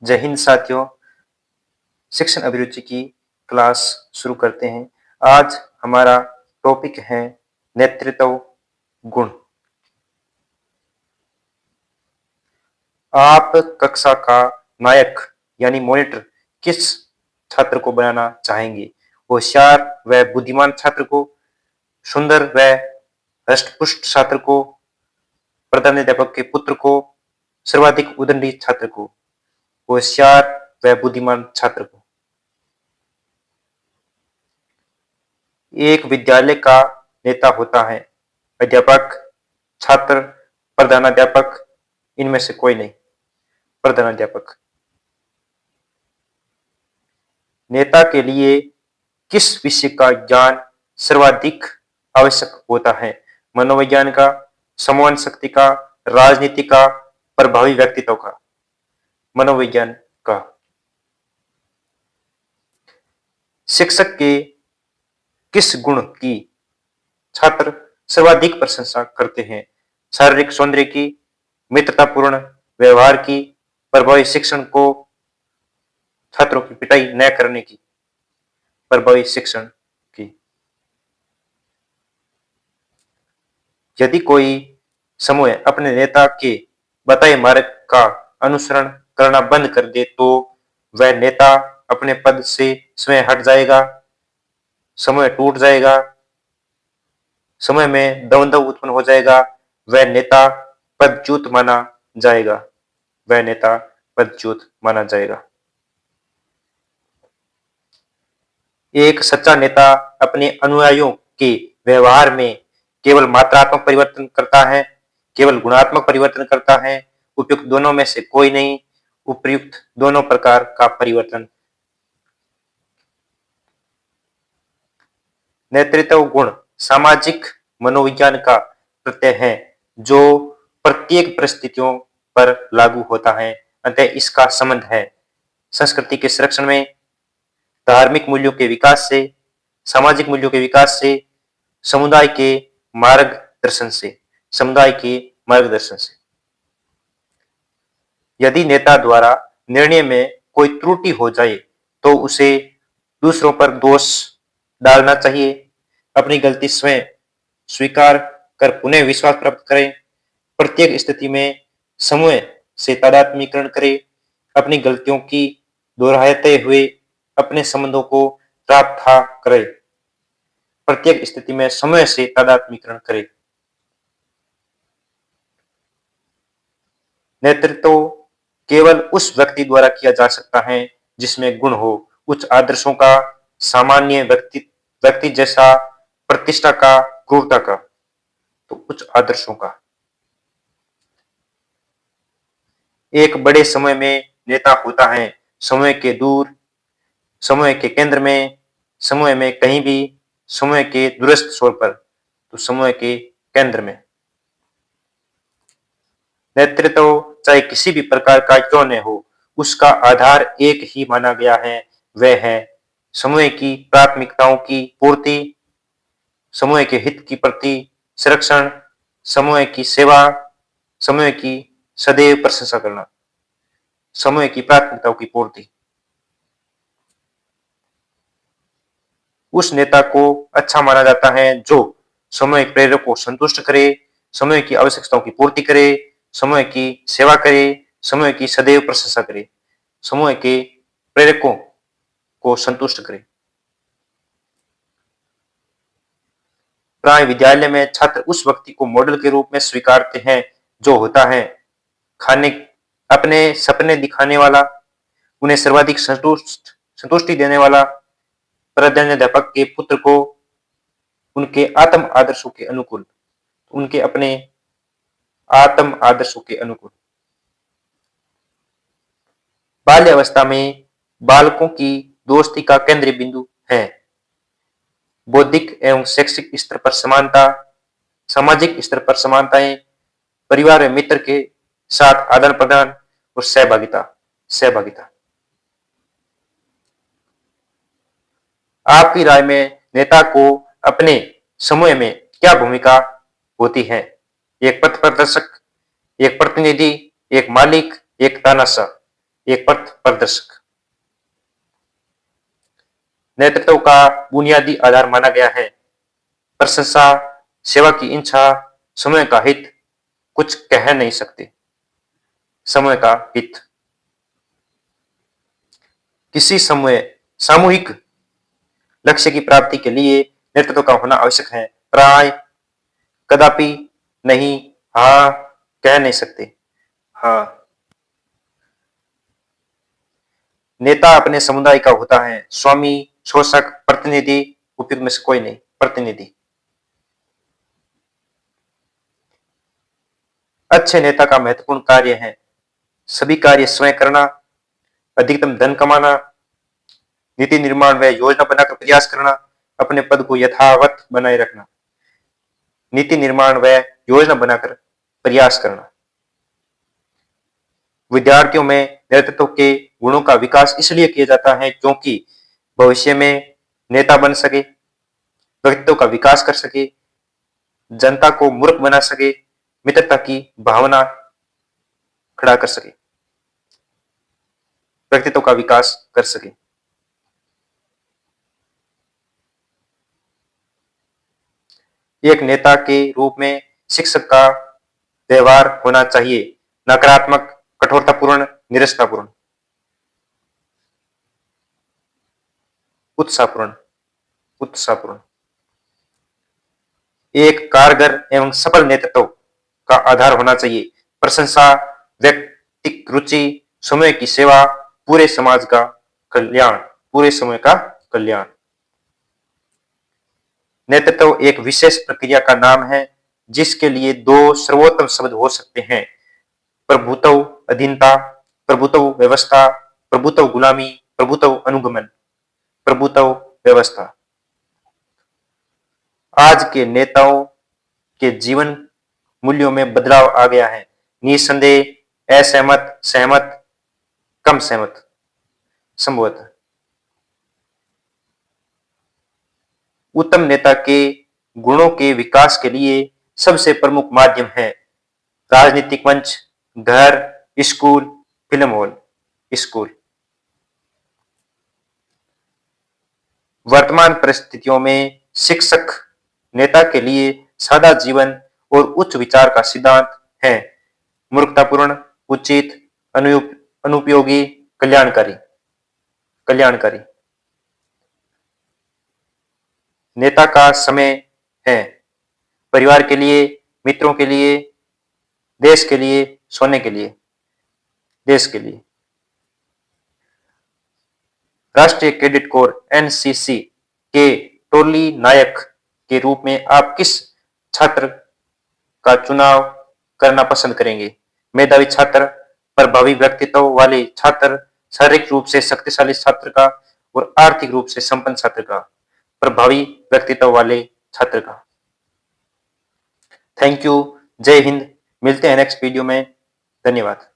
जय हिंद साथियों। शिक्षण अभिरुचि की क्लास शुरू करते हैं। आज हमारा टॉपिक है नेतृत्व गुण। आप कक्षा का नायक यानी मॉनिटर किस छात्र को बनाना चाहेंगे? होशियार व बुद्धिमान छात्र को, सुंदर व हष्टपुष्ट छात्र को, प्रधानाध्यापक के पुत्र को, सर्वाधिक उद्यमी छात्र को? होशियार व बुद्धिमान छात्र को। एक विद्यालय का नेता होता है अध्यापक, छात्र, प्रधानाध्यापक, इनमें से कोई नहीं। प्रधानाध्यापक। नेता के लिए किस विषय का ज्ञान सर्वाधिक आवश्यक होता है? मनोविज्ञान का, समन्वय शक्ति का, राजनीति का, प्रभावी व्यक्तित्व का? मनोविज्ञान का। शिक्षक के किस गुण की छात्र सर्वाधिक प्रशंसा करते हैं? शारीरिक सौंदर्य की, मित्रतापूर्ण व्यवहार की, प्रभावी शिक्षण को, छात्रों की पिटाई न करने की? प्रभावी शिक्षण की। यदि कोई समूह अपने नेता के बताए मार्ग का अनुसरण करना बंद कर दे तो वह नेता अपने पद से स्वयं हट जाएगा, समय टूट जाएगा, समय में द्वंद्व उत्पन्न हो जाएगा, वह नेता पदच्युत माना जाएगा। वह नेता पदच्युत माना जाएगा। एक सच्चा नेता अपने अनुयायियों के व्यवहार में केवल मात्रात्मक परिवर्तन करता है, केवल गुणात्मक परिवर्तन करता है। उपयुक्त दोनों में से कोई नहीं। उपयुक्त दोनों प्रकार का परिवर्तन। नेतृत्व गुण सामाजिक मनोविज्ञान का प्रत्यय है जो प्रत्येक परिस्थितियों पर लागू होता है। अतः इसका संबंध है संस्कृति के संरक्षण में, धार्मिक मूल्यों के विकास से, सामाजिक मूल्यों के विकास से, समुदाय के मार्गदर्शन से। समुदाय के मार्गदर्शन से। यदि नेता द्वारा निर्णय में कोई त्रुटि हो जाए तो उसे दूसरों पर दोष डालना चाहिए, अपनी गलती स्वयं स्वीकार कर पुनः विश्वास प्राप्त करें, प्रत्येक स्थिति में समूह से तादात्म्यकरण करें, अपनी गलतियों की दोहराते हुए अपने संबंधों को प्राप्त करें, प्रत्येक स्थिति में समूह से तादात्म्यकरण करें। नेतृत्व केवल उस व्यक्ति द्वारा किया जा सकता है जिसमें गुण हो, उच्च आदर्शों का, सामान्य व्यक्ति जैसा, प्रतिष्ठा का, क्रूरता का। तो उच्च आदर्शों का। एक बड़े समय में नेता होता है, समय के दूर, समय के केंद्र में, समय में कहीं भी, समय के दूरस्थ छोर पर, तो समय के केंद्र में। नेतृत्व चाहे किसी भी प्रकार का क्यों न हो, उसका आधार एक ही माना गया है, वह है समूह की प्राथमिकताओं की पूर्ति, समूह के हित की प्रति संरक्षण, समूह की सेवा, समूह की सदैव प्रशंसा करना। समूह की प्राथमिकताओं की पूर्ति। उस नेता को अच्छा माना जाता है जो समूह प्रेरक को संतुष्ट करे, समूह की आवश्यकताओं की पूर्ति करे, समूह की सेवा करे, समूह की सदैव प्रशंसा करे, समूह के प्रेरकों को संतुष्ट करे। प्राय विद्यालय में छात्र उस व्यक्ति को मॉडल के रूप में स्वीकारते हैं जो होता है अपने सपने दिखाने वाला, उन्हें सर्वाधिक संतुष्टि देने वाला, प्रधानाध्यापक के पुत्र को उनके आत्म आदर्शों के अनुकूल, उनके अपने आत्म आदर्शों के अनुकूल। बाल्यावस्था में बालकों की दोस्ती का केंद्रीय बिंदु है बौद्धिक एवं शैक्षिक स्तर पर समानता, सामाजिक स्तर पर समानताएं, परिवार में मित्र के साथ आदान प्रदान और सहभागिता। आपकी राय में नेता को अपने समूह में क्या भूमिका होती है? एक पथ प्रदर्शक, एक प्रतिनिधि, एक मालिक, एक तानाशाह। एक पथ प्रदर्शक। नेतृत्व का बुनियादी आधार माना गया है प्रशंसा, सेवा की इच्छा, समय का हित। कुछ कह नहीं सकते। समय का हित। किसी समय सामूहिक लक्ष्य की प्राप्ति के लिए नेतृत्व का होना आवश्यक है। प्राय कदापि नहीं, हाँ कह नहीं सकते। हाँ, नेता अपने समुदाय का होता है। स्वामी, शोषक, प्रतिनिधि, उपयुक्त में से कोई नहीं। प्रतिनिधि। अच्छे नेता का महत्वपूर्ण कार्य है सभी कार्य स्वयं करना, अधिकतम धन कमाना, नीति निर्माण व योजना बनाकर प्रयास करना, अपने पद को यथावत बनाए रखना। नीति निर्माण व योजना बनाकर प्रयास करना। विद्यार्थियों में नेतृत्व के गुणों का विकास इसलिए किया जाता है क्योंकि भविष्य में नेता बन सके, व्यक्तित्व का विकास कर सके, जनता को मूर्ख बना सके, मित्रता की भावना खड़ा कर सके, व्यक्तित्व का विकास कर सके। एक नेता के रूप में शिक्षक का व्यवहार होना चाहिए नकारात्मक, कठोरतापूर्ण, निरस्तापूर्ण, उत्साहपूर्ण, उत्साहपूर्ण। एक कारगर एवं सफल नेतृत्व का आधार होना चाहिए प्रशंसा, व्यक्तिक रुचि, समय की सेवा, पूरे समाज का कल्याण, पूरे समय का कल्याण। नेतृत्व एक विशेष प्रक्रिया का नाम है जिसके लिए दो सर्वोत्तम शब्द हो सकते हैं प्रभुत्व अधीनता, प्रभुत्व व्यवस्था, प्रभुत्व गुलामी, प्रभुत्व अनुगमन, प्रभुत्व व्यवस्था। आज के नेताओं के जीवन मूल्यों में बदलाव आ गया है निसंदेह, असहमत, सहमत, कम सहमत, संभवतः। उत्तम नेता के गुणों के विकास के लिए सबसे प्रमुख माध्यम है राजनीतिक मंच, घर, स्कूल, फिल्म हॉल। स्कूल। वर्तमान परिस्थितियों में शिक्षक नेता के लिए सादा जीवन और उच्च विचार का सिद्धांत है मूर्खतापूर्ण, उचित, अनुपयोगी, कल्याणकारी। कल्याणकारी। नेता का समय है परिवार के लिए, मित्रों के लिए, देश के लिए, सोने के लिए, देश के लिए। राष्ट्रीय कैडेट कोर एनसीसी के टोली नायक के रूप में आप किस छात्र का चुनाव करना पसंद करेंगे? मेधावी छात्र, प्रभावी व्यक्तित्व वाले छात्र, शारीरिक रूप से शक्तिशाली छात्र का और आर्थिक रूप से संपन्न छात्र का? प्रभावी व्यक्तित्व वाले छात्र का। Thank you. जय हिंद। मिलते हैं नेक्स्ट वीडियो में। धन्यवाद।